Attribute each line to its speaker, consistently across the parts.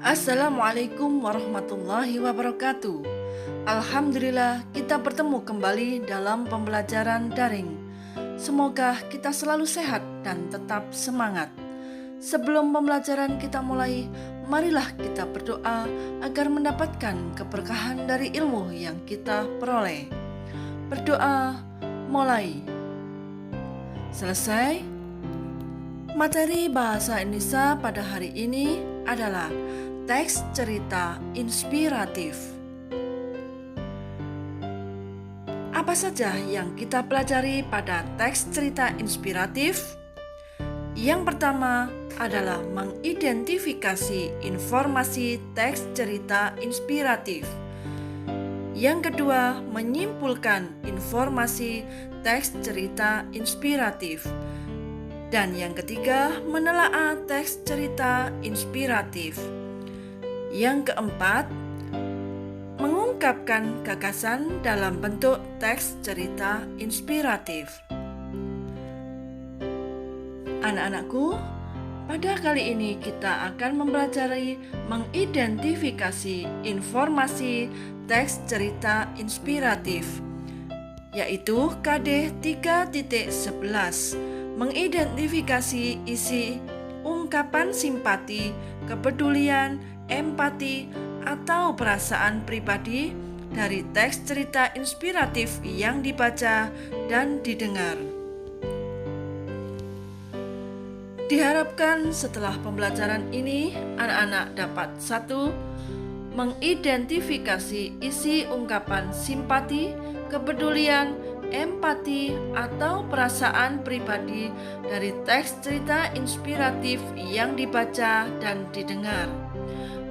Speaker 1: Assalamualaikum warahmatullahi wabarakatuh. Alhamdulillah kita bertemu kembali dalam pembelajaran daring. Semoga kita selalu sehat dan tetap semangat. Sebelum pembelajaran kita mulai, marilah kita berdoa agar mendapatkan keberkahan dari ilmu yang kita peroleh. Berdoa mulai. Selesai. Materi bahasa Indonesia pada hari ini adalah teks cerita inspiratif. Apa saja yang kita pelajari pada teks cerita inspiratif? Yang pertama adalah mengidentifikasi informasi teks cerita inspiratif. Yang kedua, menyimpulkan informasi teks cerita inspiratif. Dan yang ketiga, menelaah teks cerita inspiratif. Yang keempat, mengungkapkan gagasan dalam bentuk teks cerita inspiratif. Anak-anakku, pada kali ini kita akan mempelajari mengidentifikasi informasi teks cerita inspiratif, yaitu KD 3.11, mengidentifikasi isi ungkapan simpati, kepedulian, empati, atau perasaan pribadi dari teks cerita inspiratif yang dibaca dan didengar. Diharapkan setelah pembelajaran ini, anak-anak dapat 1. Mengidentifikasi isi ungkapan simpati, kepedulian, empati, atau perasaan pribadi dari teks cerita inspiratif yang dibaca dan didengar.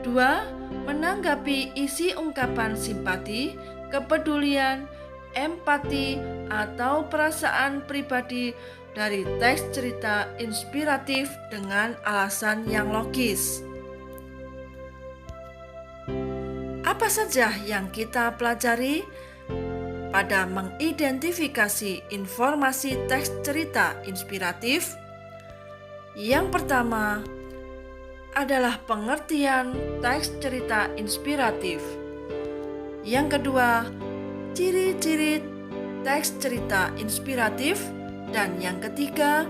Speaker 1: 2. Menanggapi isi ungkapan simpati, kepedulian, empati, atau perasaan pribadi dari teks cerita inspiratif dengan alasan yang logis. Apa saja yang kita pelajari pada mengidentifikasi informasi teks cerita inspiratif? Yang pertama adalah pengertian teks cerita inspiratif. Yang kedua, ciri-ciri teks cerita inspiratif. Dan yang ketiga,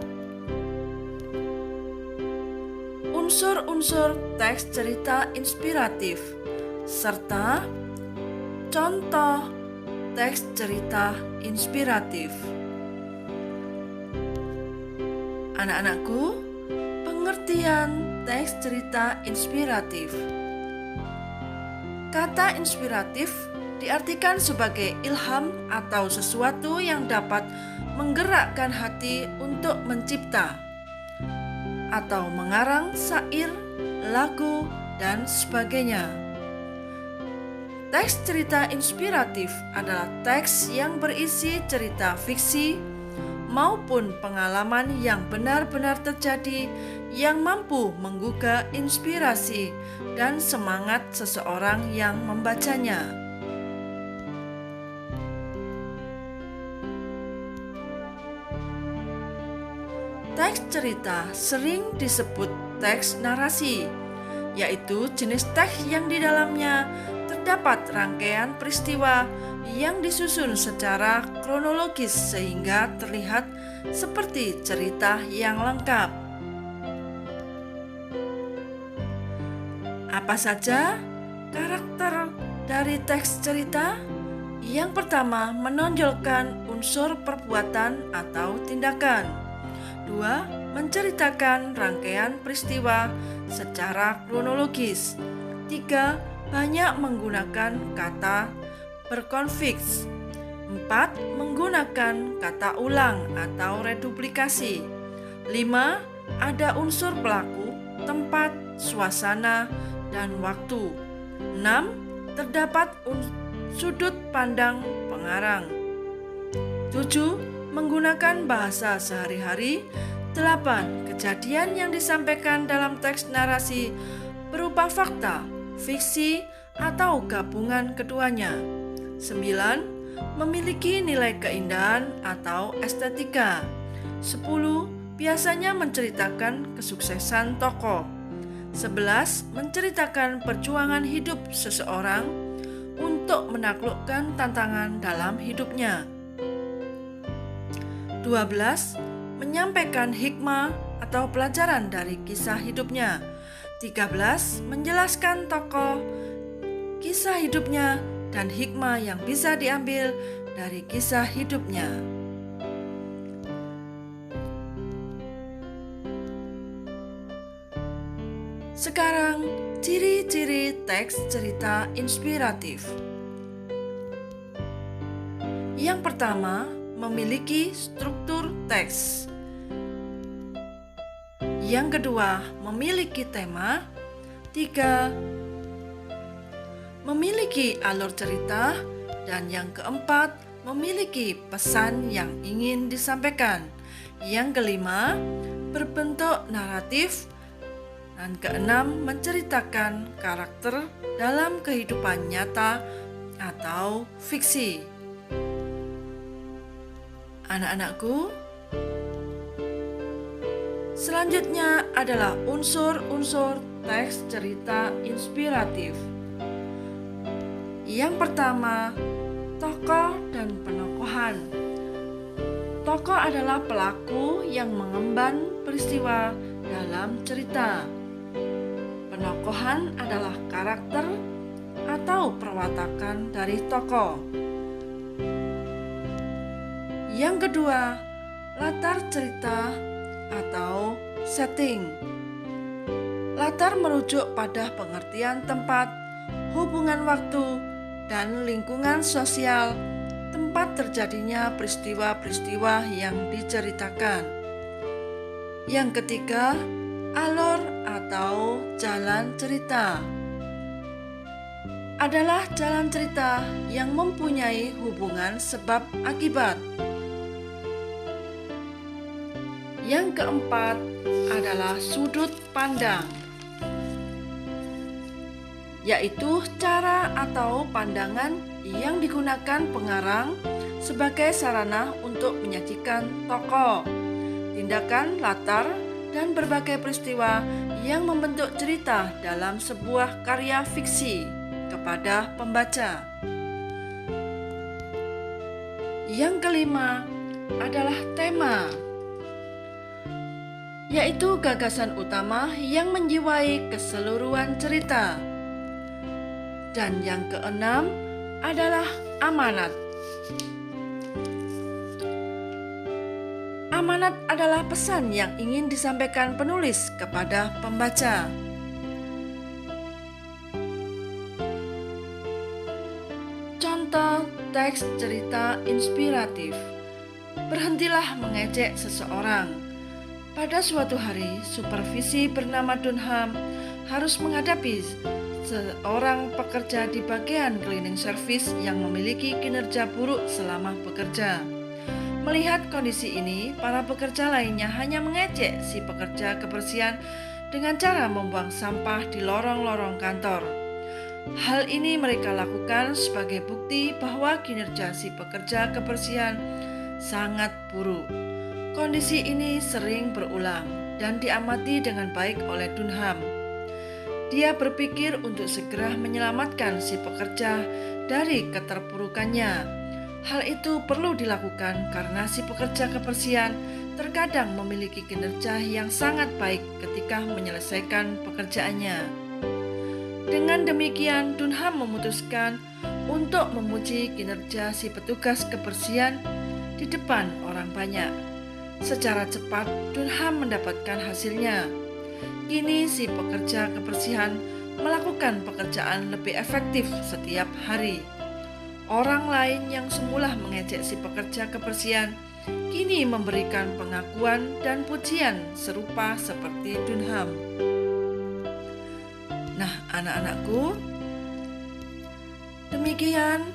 Speaker 1: unsur-unsur teks cerita inspiratif serta contoh teks cerita inspiratif. Anak-anakku, pengertian teks cerita inspiratif. Kata inspiratif diartikan sebagai ilham atau sesuatu yang dapat menggerakkan hati untuk mencipta atau mengarang syair, lagu, dan sebagainya. Teks cerita inspiratif adalah teks yang berisi cerita fiksi maupun pengalaman yang benar-benar terjadi yang mampu menggugah inspirasi dan semangat seseorang yang membacanya. Teks cerita sering disebut teks narasi, yaitu jenis teks yang di dalamnya terdapat rangkaian peristiwa yang disusun secara kronologis sehingga terlihat seperti cerita yang lengkap. Apa saja karakter dari teks cerita? Yang pertama, menonjolkan unsur perbuatan atau tindakan. 2. Menceritakan rangkaian peristiwa secara kronologis. 3. Banyak menggunakan kata berkonfiks. 4. Menggunakan kata ulang atau reduplikasi. 5. Ada unsur pelaku, tempat, suasana, dan waktu. 6. Terdapat sudut pandang pengarang. 7. Menggunakan bahasa sehari-hari. 8. Kejadian yang disampaikan dalam teks narasi berupa fakta, fiksi, atau gabungan keduanya. 9. Memiliki nilai keindahan atau estetika. 10. Biasanya menceritakan kesuksesan tokoh. 11. Menceritakan perjuangan hidup seseorang untuk menaklukkan tantangan dalam hidupnya. 12. Menyampaikan hikmah atau pelajaran dari kisah hidupnya. 13. Menjelaskan tokoh, kisah hidupnya, dan hikmah yang bisa diambil dari kisah hidupnya. Sekarang, ciri-ciri teks cerita inspiratif. Yang pertama, memiliki struktur teks. Yang kedua, memiliki tema. 3, memiliki alur cerita. Dan yang keempat, memiliki pesan yang ingin disampaikan. Yang kelima, berbentuk naratif. Dan keenam, menceritakan karakter dalam kehidupan nyata atau fiksi. Anak-anakku, selanjutnya adalah unsur-unsur teks cerita inspiratif. Yang pertama, tokoh dan penokohan. Tokoh adalah pelaku yang mengemban peristiwa dalam cerita. Penokohan adalah karakter atau perwatakan dari tokoh. Yang kedua, latar cerita atau setting. Latar merujuk pada pengertian tempat, hubungan waktu, dan lingkungan sosial tempat terjadinya peristiwa-peristiwa yang diceritakan. Yang ketiga, alur atau jalan cerita adalah jalan cerita yang mempunyai hubungan sebab akibat. Yang keempat adalah sudut pandang, yaitu cara atau pandangan yang digunakan pengarang sebagai sarana untuk menyajikan tokoh, tindakan, latar, dan berbagai peristiwa yang membentuk cerita dalam sebuah karya fiksi kepada pembaca. Yang kelima adalah tema, yaitu gagasan utama yang menjiwai keseluruhan cerita. Dan yang keenam adalah amanat. Amanat adalah pesan yang ingin disampaikan penulis kepada pembaca. Contoh teks cerita inspiratif. Berhentilah mengejek seseorang. Pada suatu hari, supervisi bernama Dunham harus menghadapi seorang pekerja di bagian cleaning service yang memiliki kinerja buruk selama bekerja. Melihat kondisi ini, para pekerja lainnya hanya mengejek si pekerja kebersihan dengan cara membuang sampah di lorong-lorong kantor. Hal ini mereka lakukan sebagai bukti bahwa kinerja si pekerja kebersihan sangat buruk. Kondisi ini sering berulang dan diamati dengan baik oleh Dunham. Dia berpikir untuk segera menyelamatkan si pekerja dari keterpurukannya. Hal itu perlu dilakukan karena si pekerja kebersihan terkadang memiliki kinerja yang sangat baik ketika menyelesaikan pekerjaannya. Dengan demikian, Dunham memutuskan untuk memuji kinerja si petugas kebersihan di depan orang banyak. Secara cepat, Dunham mendapatkan hasilnya. Kini si pekerja kebersihan melakukan pekerjaan lebih efektif setiap hari. Orang lain yang semula mengejek si pekerja kebersihan kini memberikan pengakuan dan pujian serupa seperti Dunham. Nah, anak-anakku, demikian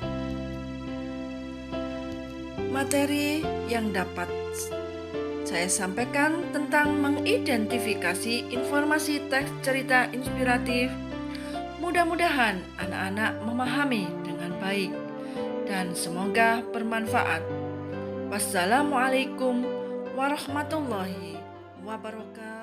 Speaker 1: materi yang dapat saya sampaikan tentang mengidentifikasi informasi teks cerita inspiratif. Mudah-mudahan anak-anak memahami dengan baik dan semoga bermanfaat. Wassalamualaikum warahmatullahi wabarakatuh.